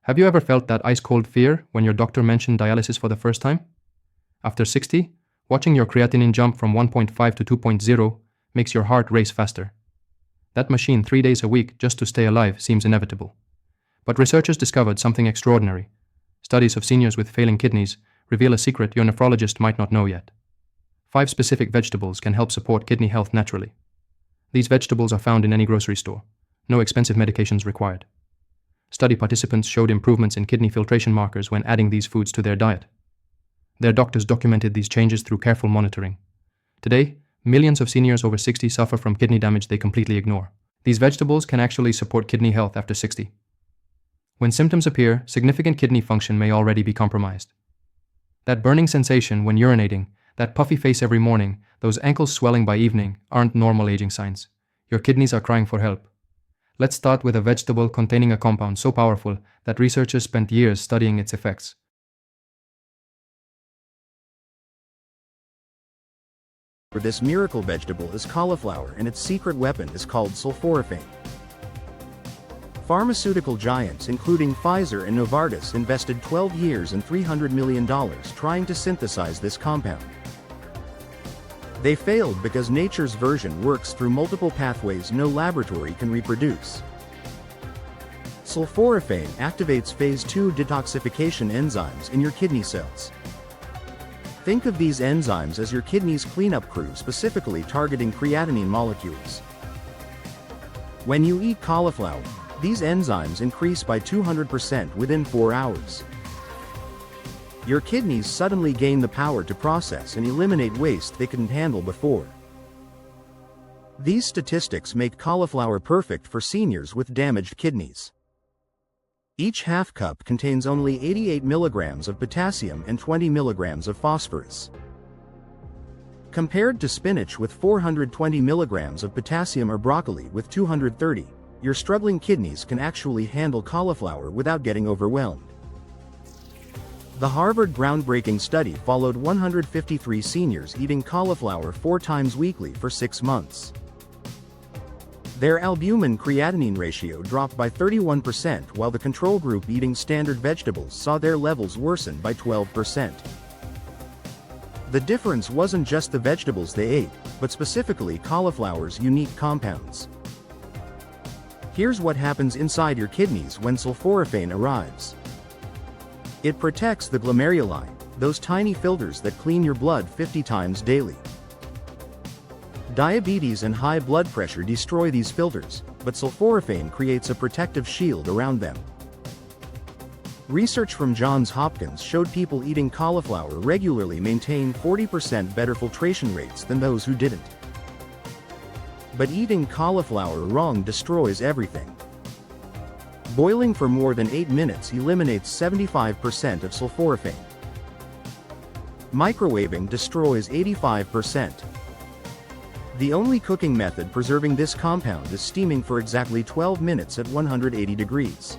Have you ever felt that ice-cold fear when your doctor mentioned dialysis for the first time? After 60, watching your creatinine jump from 1.5 to 2.0 makes your heart race faster. That machine 3 days a week just to stay alive seems inevitable. But researchers discovered something extraordinary. Studies of seniors with failing kidneys reveal a secret your nephrologist might not know yet. 5 specific vegetables can help support kidney health naturally. These vegetables are found in any grocery store. No expensive medications required. Study participants showed improvements in kidney filtration markers when adding these foods to their diet. Their doctors documented these changes through careful monitoring. Today, millions of seniors over 60 suffer from kidney damage they completely ignore. These vegetables can actually support kidney health after 60. When symptoms appear, significant kidney function may already be compromised. That burning sensation when urinating, that puffy face every morning, those ankles swelling by evening aren't normal aging signs. Your kidneys are crying for help. Let's start with a vegetable containing a compound so powerful that researchers spent years studying its effects. This miracle vegetable is cauliflower, and its secret weapon is called sulforaphane. Pharmaceutical giants including Pfizer and Novartis invested 12 years and $300 million trying to synthesize this compound. They failed because nature's version works through multiple pathways no laboratory can reproduce. Sulforaphane activates phase 2 detoxification enzymes in your kidney cells. Think of these enzymes as your kidney's cleanup crew, specifically targeting creatinine molecules. When you eat cauliflower, these enzymes increase by 200% within 4 hours. Your kidneys suddenly gain the power to process and eliminate waste they couldn't handle before. These statistics make cauliflower perfect for seniors with damaged kidneys. Each half cup contains only 88 milligrams of potassium and 20 milligrams of phosphorus. Compared to spinach with 420 milligrams of potassium or broccoli with 230, your struggling kidneys can actually handle cauliflower without getting overwhelmed. The Harvard groundbreaking study followed 153 seniors eating cauliflower 4 times weekly for 6 months. Their albumin-creatinine ratio dropped by 31%, while the control group eating standard vegetables saw their levels worsen by 12%. The difference wasn't just the vegetables they ate, but specifically cauliflower's unique compounds. Here's what happens inside your kidneys when sulforaphane arrives. It protects the glomeruli, those tiny filters that clean your blood 50 times daily. Diabetes and high blood pressure destroy these filters, but sulforaphane creates a protective shield around them. Research from Johns Hopkins showed people eating cauliflower regularly maintain 40% better filtration rates than those who didn't. But eating cauliflower wrong destroys everything. Boiling for more than 8 minutes eliminates 75% of sulforaphane. Microwaving destroys 85%. The only cooking method preserving this compound is steaming for exactly 12 minutes at 180 degrees.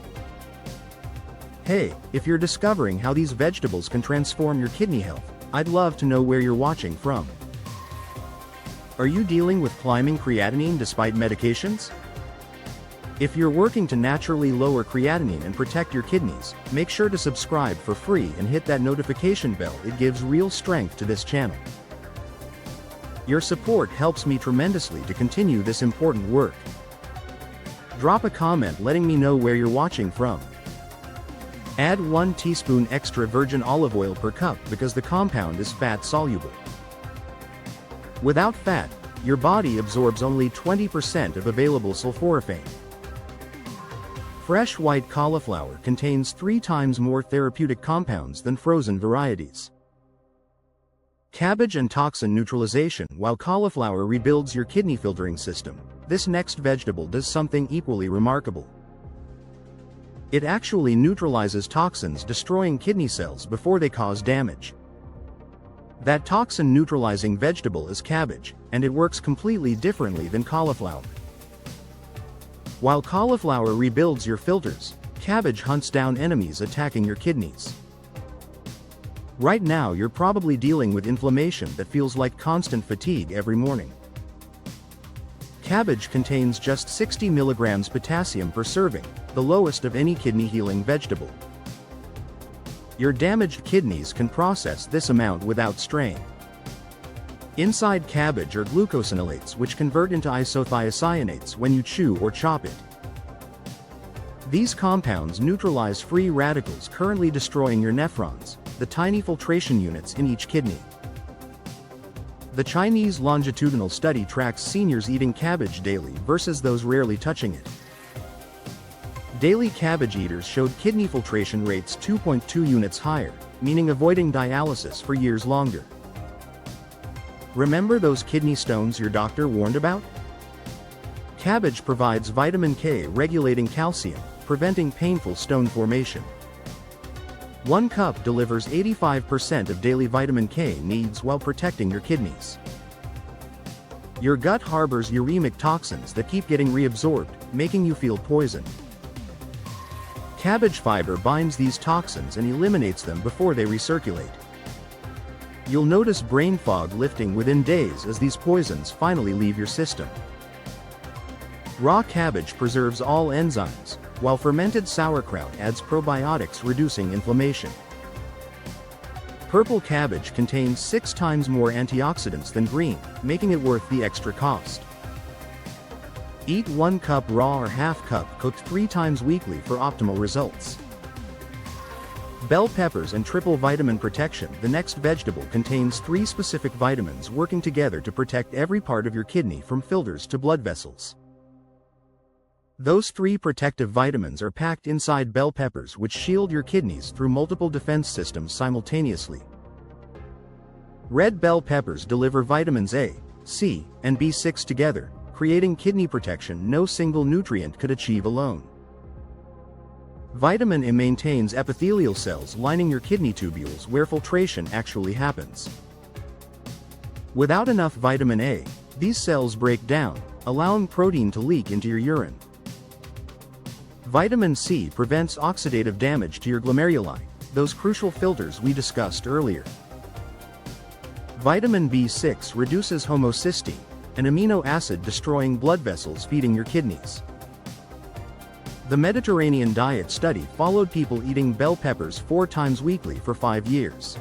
Hey, if you're discovering how these vegetables can transform your kidney health, I'd love to know where you're watching from. Are you dealing with climbing creatinine despite medications? If you're working to naturally lower creatinine and protect your kidneys, make sure to subscribe for free and hit that notification bell. It gives real strength to this channel. Your support helps me tremendously to continue this important work. Drop a comment letting me know where you're watching from. Add 1 teaspoon extra virgin olive oil per cup because the compound is fat soluble. Without fat, your body absorbs only 20% of available sulforaphane. Fresh white cauliflower contains 3 times more therapeutic compounds than frozen varieties. Cabbage and toxin neutralization. While cauliflower rebuilds your kidney filtering system, this next vegetable does something equally remarkable. It actually neutralizes toxins, destroying kidney cells before they cause damage. That toxin neutralizing vegetable is cabbage, and it works completely differently than cauliflower. While cauliflower rebuilds your filters, cabbage hunts down enemies attacking your kidneys. Right now you're probably dealing with inflammation that feels like constant fatigue every morning. Cabbage contains just 60 milligrams potassium per serving, the lowest of any kidney-healing vegetable. Your damaged kidneys can process this amount without strain. Inside cabbage are glucosinolates which convert into isothiocyanates when you chew or chop it. These compounds neutralize free radicals currently destroying your nephrons, the tiny filtration units in each kidney. The Chinese longitudinal study tracks seniors eating cabbage daily versus those rarely touching it. Daily cabbage eaters showed kidney filtration rates 2.2 units higher, meaning avoiding dialysis for years longer. Remember those kidney stones your doctor warned about? Cabbage provides vitamin K regulating calcium, preventing painful stone formation. 1 cup delivers 85% of daily vitamin K needs while protecting your kidneys. Your gut harbors uremic toxins that keep getting reabsorbed, making you feel poisoned. Cabbage fiber binds these toxins and eliminates them before they recirculate. You'll notice brain fog lifting within days as these poisons finally leave your system. Raw cabbage preserves all enzymes, while fermented sauerkraut adds probiotics reducing inflammation. Purple cabbage contains 6 times more antioxidants than green, making it worth the extra cost. Eat 1 cup raw or half cup cooked 3 times weekly for optimal results. Bell peppers and triple vitamin protection. The next vegetable contains 3 specific vitamins working together to protect every part of your kidney from filters to blood vessels. Those 3 protective vitamins are packed inside bell peppers which shield your kidneys through multiple defense systems simultaneously. Red bell peppers deliver vitamins A, C, and B6 together, creating kidney protection no single nutrient could achieve alone. Vitamin A maintains epithelial cells lining your kidney tubules where filtration actually happens. Without enough vitamin A, these cells break down, allowing protein to leak into your urine. Vitamin C prevents oxidative damage to your glomeruli, those crucial filters we discussed earlier. Vitamin B6 reduces homocysteine, an amino acid destroying blood vessels feeding your kidneys. The Mediterranean diet study followed people eating bell peppers 4 times weekly for 5 years.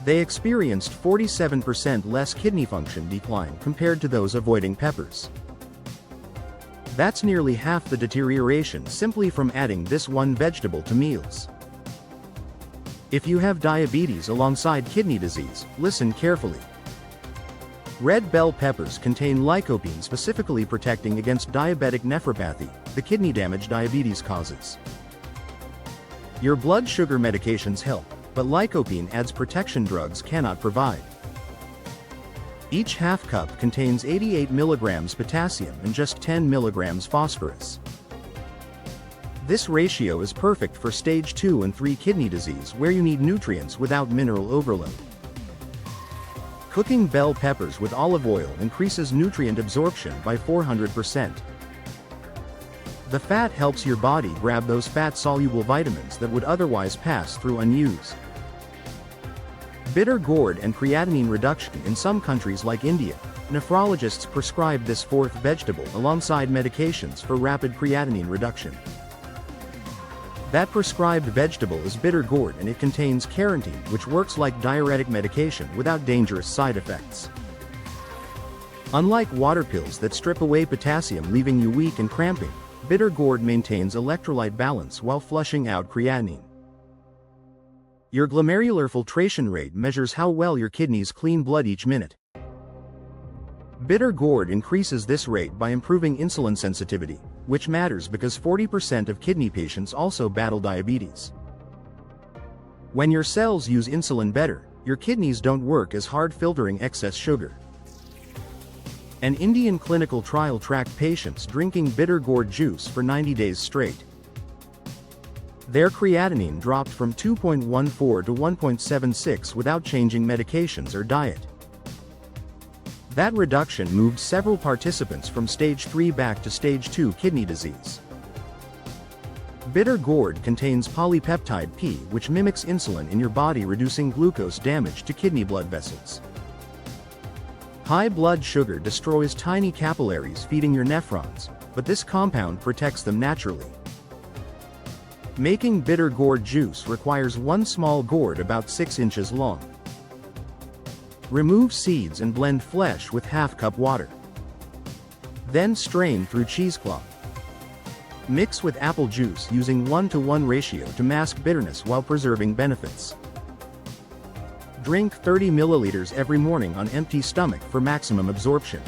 They experienced 47% less kidney function decline compared to those avoiding peppers. That's nearly half the deterioration simply from adding this one vegetable to meals. If you have diabetes alongside kidney disease, listen carefully. Red bell peppers contain lycopene, specifically protecting against diabetic nephropathy, the kidney damage diabetes causes. Your blood sugar medications help, but lycopene adds protection drugs cannot provide. Each half cup contains 88 milligrams potassium and just 10 milligrams phosphorus. This ratio is perfect for stage 2 and 3 kidney disease where you need nutrients without mineral overload. Cooking bell peppers with olive oil increases nutrient absorption by 400%. The fat helps your body grab those fat-soluble vitamins that would otherwise pass through unused. Bitter gourd and creatinine reduction. In some countries like India, nephrologists prescribe this 4th vegetable alongside medications for rapid creatinine reduction. That prescribed vegetable is bitter gourd, and it contains carotene, which works like diuretic medication without dangerous side effects. Unlike water pills that strip away potassium leaving you weak and cramping, bitter gourd maintains electrolyte balance while flushing out creatinine. Your glomerular filtration rate measures how well your kidneys clean blood each minute. Bitter gourd increases this rate by improving insulin sensitivity, which matters because 40% of kidney patients also battle diabetes. When your cells use insulin better, your kidneys don't work as hard filtering excess sugar. An Indian clinical trial tracked patients drinking bitter gourd juice for 90 days straight. Their creatinine dropped from 2.14 to 1.76 without changing medications or diet. That reduction moved several participants from stage 3 back to stage 2 kidney disease. Bitter gourd contains polypeptide P, which mimics insulin in your body, reducing glucose damage to kidney blood vessels. High blood sugar destroys tiny capillaries feeding your nephrons, but this compound protects them naturally. Making bitter gourd juice requires one small gourd about 6 inches long. Remove seeds and blend flesh with ½ cup water. Then strain through cheesecloth. Mix with apple juice using 1:1 ratio to mask bitterness while preserving benefits. Drink 30 milliliters every morning on empty stomach for maximum absorption.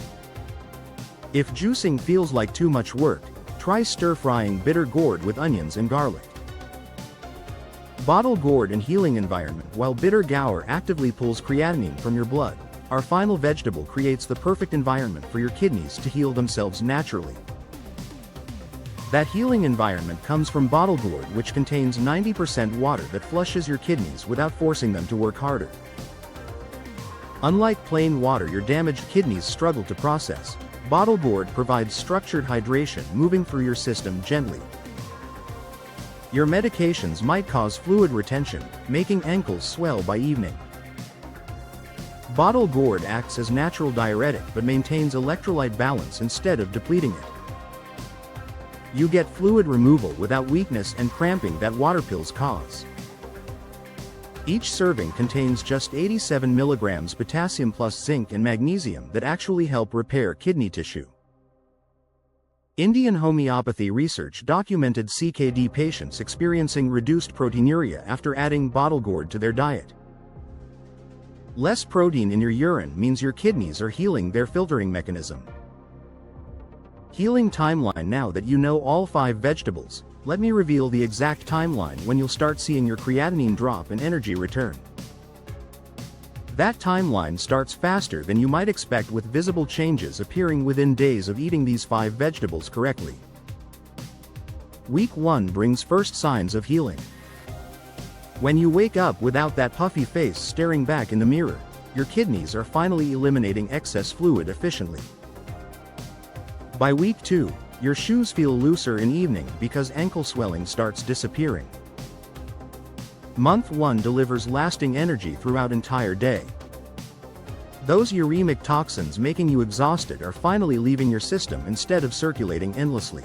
If juicing feels like too much work, try stir-frying bitter gourd with onions and garlic. Bottle gourd in healing environment while bitter gourd actively pulls creatinine from your blood. Our final vegetable creates the perfect environment for your kidneys to heal themselves naturally. That healing environment comes from bottle gourd, which contains 90% water that flushes your kidneys without forcing them to work harder. Unlike plain water your damaged kidneys struggle to process, bottle gourd provides structured hydration moving through your system gently. Your medications might cause fluid retention, making ankles swell by evening. Bottle gourd acts as natural diuretic but maintains electrolyte balance instead of depleting it. You get fluid removal without weakness and cramping that water pills cause. Each serving contains just 87 milligrams potassium plus zinc and magnesium that actually help repair kidney tissue. Indian homeopathy research documented CKD patients experiencing reduced proteinuria after adding bottle gourd to their diet. Less protein in your urine means your kidneys are healing their filtering mechanism. Healing timeline. Now that you know all 5 vegetables, let me reveal the exact timeline when you'll start seeing your creatinine drop and energy return. That timeline starts faster than you might expect, with visible changes appearing within days of eating these 5 vegetables correctly. Week 1 brings first signs of healing. When you wake up without that puffy face staring back in the mirror, your kidneys are finally eliminating excess fluid efficiently. By week 2, your shoes feel looser in evening because ankle swelling starts disappearing. Month 1 delivers lasting energy throughout entire day. Those uremic toxins making you exhausted are finally leaving your system instead of circulating endlessly.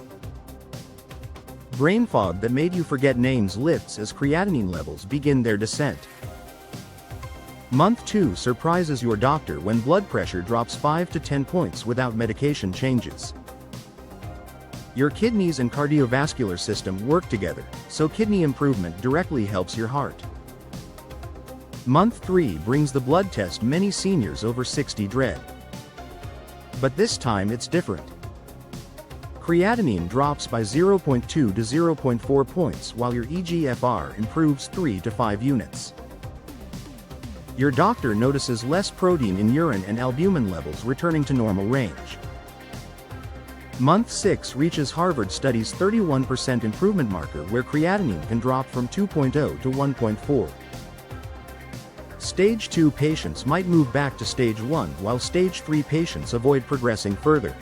Brain fog that made you forget names lifts as creatinine levels begin their descent. Month 2 surprises your doctor when blood pressure drops 5 to 10 points without medication changes. Your kidneys and cardiovascular system work together, so kidney improvement directly helps your heart. Month 3 brings the blood test many seniors over 60 dread. But this time it's different. Creatinine drops by 0.2 to 0.4 points while your eGFR improves 3 to 5 units. Your doctor notices less protein in urine and albumin levels returning to normal range. Month 6 reaches Harvard study's 31% improvement marker, where creatinine can drop from 2.0 to 1.4. Stage 2 patients might move back to stage 1, while stage 3 patients avoid progressing further.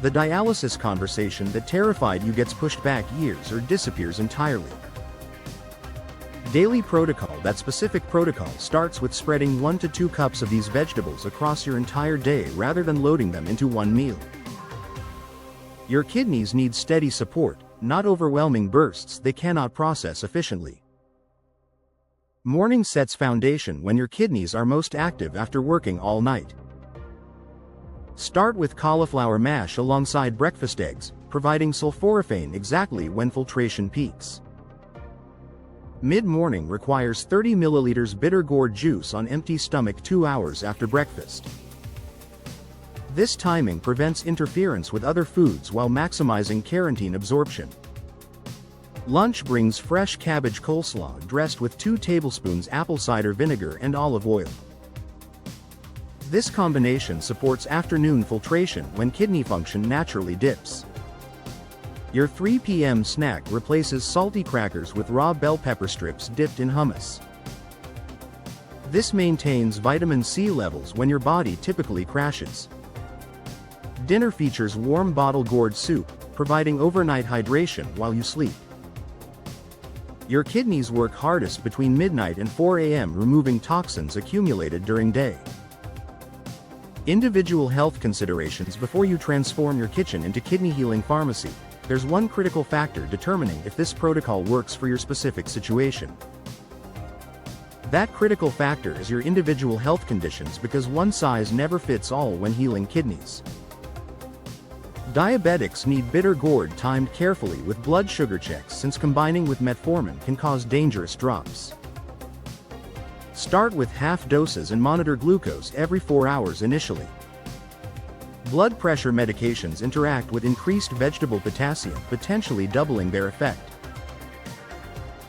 The dialysis conversation that terrified you gets pushed back years or disappears entirely. Daily protocol. That specific protocol starts with spreading 1 to 2 cups of these vegetables across your entire day rather than loading them into one meal. Your kidneys need steady support, not overwhelming bursts they cannot process efficiently. Morning sets foundation when your kidneys are most active after working all night. Start with cauliflower mash alongside breakfast eggs, providing sulforaphane exactly when filtration peaks. Mid-morning requires 30 milliliters bitter gourd juice on empty stomach 2 hours after breakfast. This timing prevents interference with other foods while maximizing carotene absorption. Lunch brings fresh cabbage coleslaw dressed with 2 tablespoons apple cider vinegar and olive oil. This combination supports afternoon filtration when kidney function naturally dips. Your 3 p.m. snack replaces salty crackers with raw bell pepper strips dipped in hummus. This maintains vitamin C levels when your body typically crashes. Dinner features warm bottle gourd soup, providing overnight hydration while you sleep. Your kidneys work hardest between midnight and 4 a.m., removing toxins accumulated during day. Individual health considerations before you transform your kitchen into kidney healing pharmacy. There's one critical factor determining if this protocol works for your specific situation. That critical factor is your individual health conditions, because one size never fits all when healing kidneys. Diabetics need bitter gourd timed carefully with blood sugar checks, since combining with metformin can cause dangerous drops. Start with half doses and monitor glucose every 4 hours initially. Blood pressure medications interact with increased vegetable potassium, potentially doubling their effect.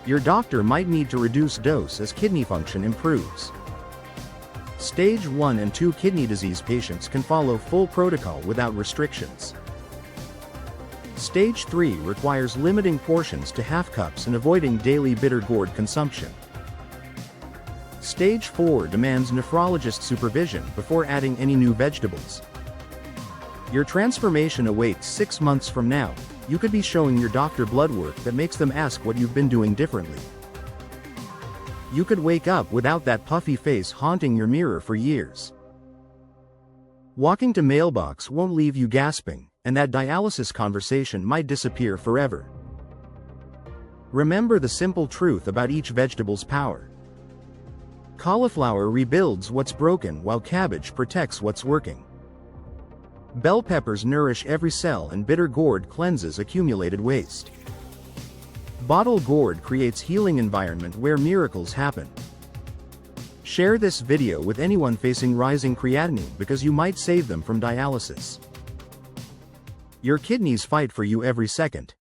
Your doctor might need to reduce dose as kidney function improves. Stage 1 and 2 kidney disease patients can follow full protocol without restrictions. Stage 3 requires limiting portions to half cups and avoiding daily bitter gourd consumption. Stage 4 demands nephrologist supervision before adding any new vegetables. Your transformation awaits 6 months from now. You could be showing your doctor blood work that makes them ask what you've been doing differently. You could wake up without that puffy face haunting your mirror for years. Walking to mailbox won't leave you gasping, and that dialysis conversation might disappear forever. Remember the simple truth about each vegetable's power. Cauliflower rebuilds what's broken while cabbage protects what's working. Bell peppers nourish every cell and bitter gourd cleanses accumulated waste. Bottle gourd creates healing environment where miracles happen. Share this video with anyone facing rising creatinine, because you might save them from dialysis. Your kidneys fight for you every second.